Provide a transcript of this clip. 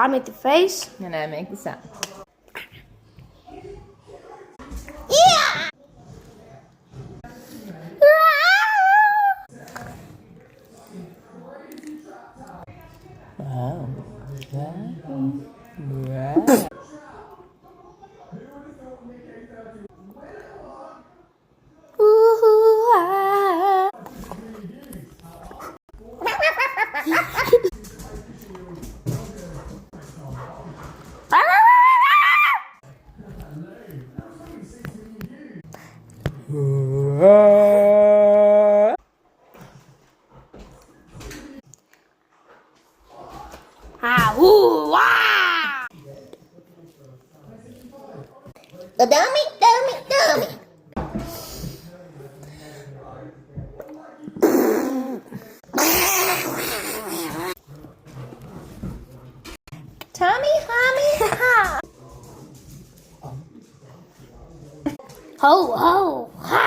I make the face. And I make the sound. Yeah! Wow. Wow. Ooh, ah. Ah, ooh, ah. The dummy. Tommy, homie, ha. Ho, ho, ha.